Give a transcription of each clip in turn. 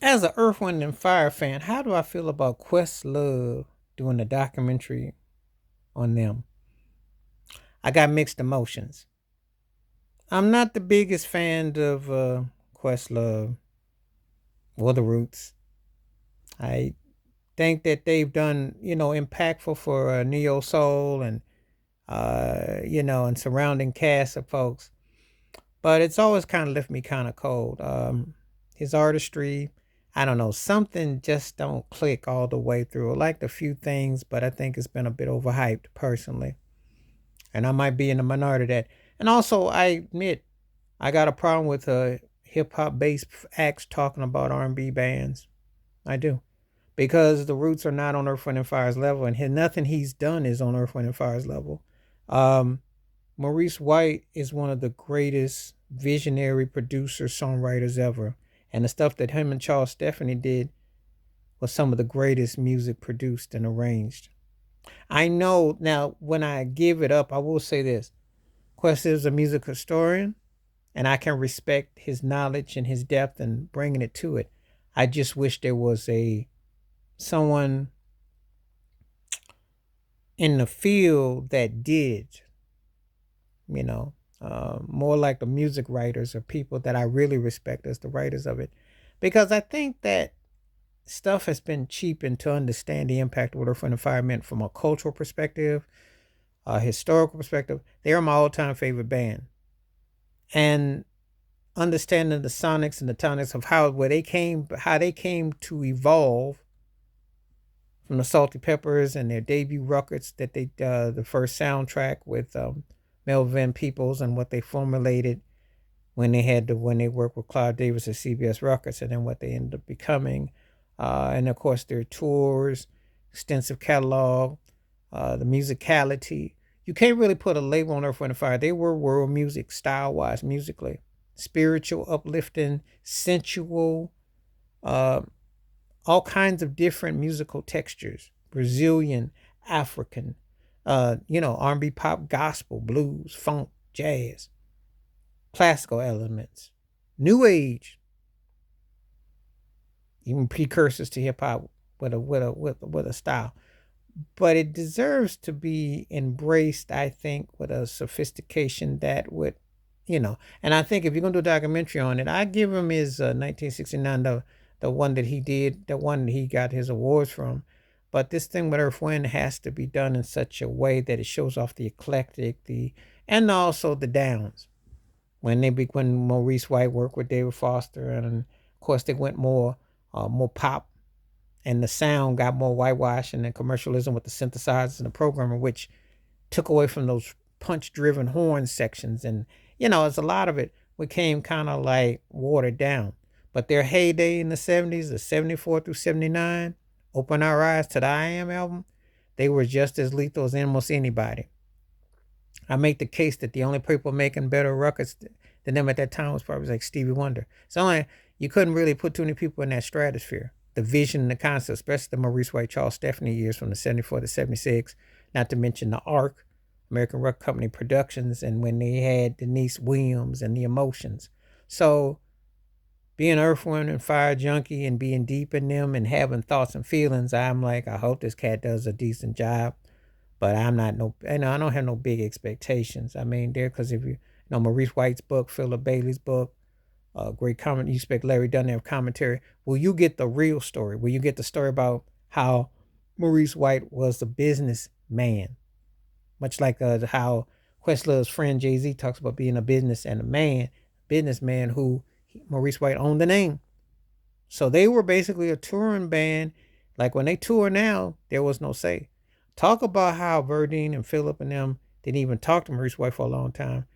As a Earth, Wind, and Fire fan, how do I feel about Questlove doing a documentary on them? I got mixed emotions. I'm not the biggest fan of Questlove or the Roots. I think that they've done, impactful for neo soul and and surrounding cast of folks. But it's always kind of left me kind of cold. His artistry, I don't know, something just don't click all the way through. I liked a few things, but I think it's been a bit overhyped personally, and I might be in the minority of that. And also, I admit I got a problem with hip hop based acts talking about R&B bands. I do, because the Roots are not on Earth, Wind, and Fire's level, and nothing he's done is on Earth, Wind, and Fire's level. Um, Maurice White is one of the greatest visionary producers, songwriters ever. And the stuff that him and Charles Stephanie did was some of the greatest music produced and arranged. I know now when I give it up, I will say this. Quest is a music historian, and I can respect his knowledge and his depth and bringing it to it. I just wish there was a someone in the field that did, you know, more like the music writers or people that I really respect as the writers of it. Because I think that stuff has been cheapened to understand the impact of Earth, Wind, and Fire meant from a cultural perspective, a historical perspective. They're my all-time favorite band. And understanding the sonics and the tonics of how they came to evolve from the Salty Peppers and their debut records that the first soundtrack with Melvin Peoples and what they formulated when they worked with Clive Davis at CBS Records, and then what they ended up becoming, and of course their tours, extensive catalog, the musicality. You can't really put a label on Earth, Wind, and Fire. They were world music, style wise, musically, spiritual, uplifting, sensual, uh, all kinds of different musical textures, Brazilian, African, R&B, pop, gospel, blues, funk, jazz, classical elements, new age, even precursors to hip hop with a style. But it deserves to be embraced, I think, with a sophistication that would, And I think if you're gonna do a documentary on it, I give him his 1969, the one that he did, the one that he got his awards from. But this thing with Earth Wind has to be done in such a way that it shows off the eclectic, and also the downs. When Maurice White worked with David Foster, and of course they went more pop, and the sound got more whitewash and then commercialism with the synthesizers and the programmer, which took away from those punch driven horn sections. And it's a lot of it became kind of like watered down. But their heyday in the 70s, the 74 through 79, Open Our Eyes to the I Am album, they were just as lethal as almost anybody. I make the case that the only people making better records than them at that time was probably like Stevie Wonder. It's only you couldn't really put too many people in that stratosphere. The vision and the concept, especially the Maurice White, Charles Stephanie years from the 74 to 76, not to mention the ARC, American Record Company Productions, and when they had Denise Williams and the Emotions. So being Earth, Wind, and Fire junkie and being deep in them and having thoughts and feelings, I'm like, I hope this cat does a decent job. But I'm not no, I don't have no big expectations. I mean, there because if Maurice White's book, Philip Bailey's book, great comment. You expect Larry Dunn to have commentary. Will you get the real story? Will you get the story about how Maurice White was a businessman, much like how Questlove's friend Jay Z talks about being a business and a businessman who Maurice White owned the name. So they were basically a touring band. Like when they tour now, there was no say. Talk about how Verdine and Philip and them didn't even talk to Maurice White for a long time,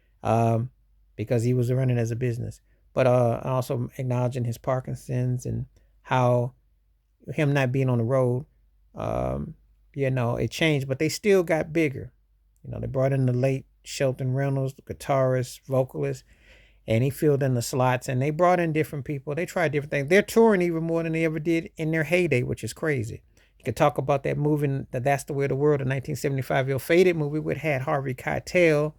because he was running as a business. But also acknowledging his Parkinson's and how him not being on the road, um, it changed. But they still got bigger. They brought in the late Shelton Reynolds, the guitarist, vocalist, and he filled in the slots. And they brought in different people. They tried different things. They're touring even more than they ever did in their heyday, which is crazy. You could talk about that movie, That's the Way of the World, the 1975 ill-fated movie, which had Harvey Keitel.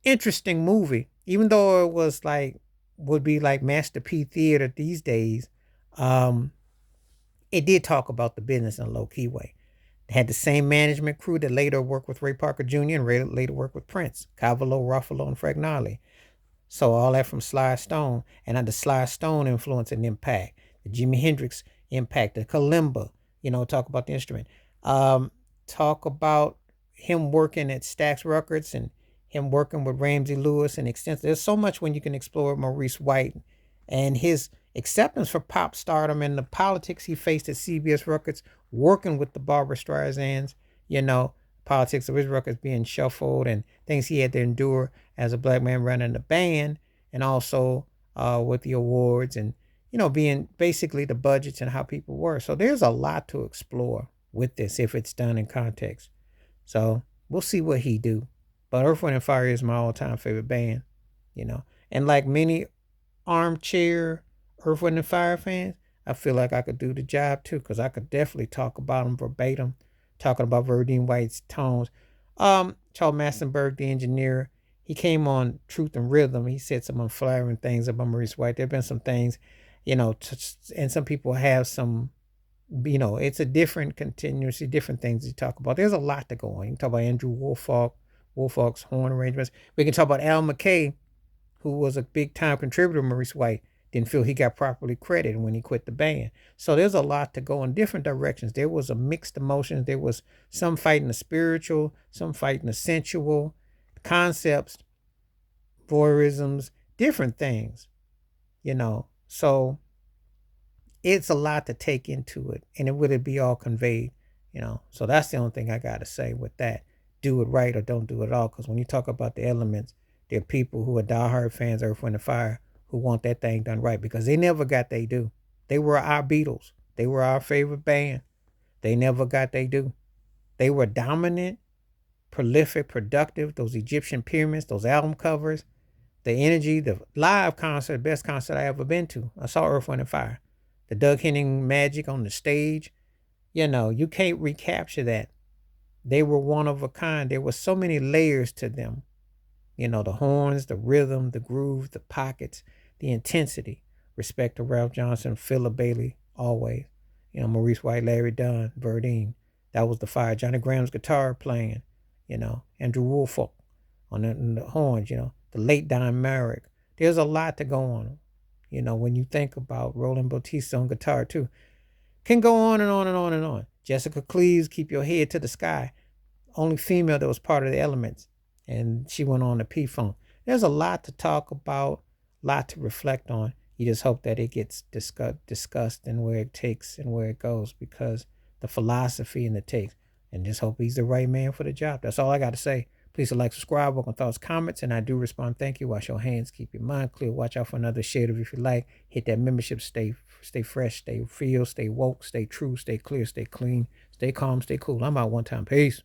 Interesting movie, even though it was like would be like Master P theater these days. Um, it did talk about the business in a low key way. It had the same management crew that later worked with Ray Parker Jr. and later worked with Prince, Cavalo, Ruffalo, and Fragnoli. So all that from Sly Stone, and under Sly Stone influence and impact, the Jimi Hendrix impact, the kalimba, talk about the instrument. Um, Talk about him working at Stax Records and him working with Ramsey Lewis and extensive. There's so much when you can explore Maurice White and his acceptance for pop stardom and the politics he faced at CBS Records, working with the Barbara Streisands, you know, politics of his records being shuffled and things he had to endure as a black man running the band, and also with the awards and being basically the budgets and how people were. So there's a lot to explore with this if it's done in context. So we'll see what he do. But Earth, Wind, and Fire is my all-time favorite band, and like many armchair Earth, Wind, and Fire fans, I feel like I could do the job too, because I could definitely talk about them verbatim, talking about Verdine White's tones. Charles Massenberg, the engineer, he came on Truth and Rhythm. He said some unflattering things about Maurice White. There have been some things, and some people have some, it's a different continuously different things you talk about. There's a lot to go on. You can talk about Andrew Woolfolk's horn arrangements. We can talk about Al McKay, who was a big time contributor to Maurice White, didn't feel he got properly credited when he quit the band. So there's a lot to go in different directions. There was a mixed emotions. There was some fighting the spiritual, some fighting the sensual, concepts, voyeurisms, different things, So it's a lot to take into it, and it would be all conveyed. So that's the only thing I got to say with that. Do it right or don't do it at all, because when you talk about the elements, there are people who are diehard fans of Earth, Wind, and Fire who want that thing done right, because they never got they due. They were our Beatles. They were our favorite band. They never got they due. They were dominant, prolific, productive. Those Egyptian pyramids, those album covers, the energy, the live concert, best concert I ever been to. I saw Earth, Wind, and Fire. The Doug Henning magic on the stage. You can't recapture that. They were one of a kind. There were so many layers to them. The horns, the rhythm, the groove, the pockets, the intensity. Respect to Ralph Johnson, Philip Bailey, always. Maurice White, Larry Dunn, Verdine. That was the fire. Johnny Graham's guitar playing. Andrew Woolfolk on the horns, the late Don Merrick. There's a lot to go on. When you think about Roland Bautista on guitar too. Can go on and on and on and on. Jessica Cleaves, Keep Your Head to the Sky. Only female that was part of the Elements. And she went on to P-Funk. There's a lot to talk about, a lot to reflect on. You just hope that it gets discussed and where it takes and where it goes, because the philosophy and the takes. And just hope he's the right man for the job. That's all I got to say. Please like, subscribe, welcome thoughts, comments, and I do respond. Thank you. Wash your hands, keep your mind clear. Watch out for another shade of if you like. Hit that membership. Stay fresh, stay real, stay woke, stay true, stay clear, stay clean, stay calm, stay cool. I'm out one time. Peace.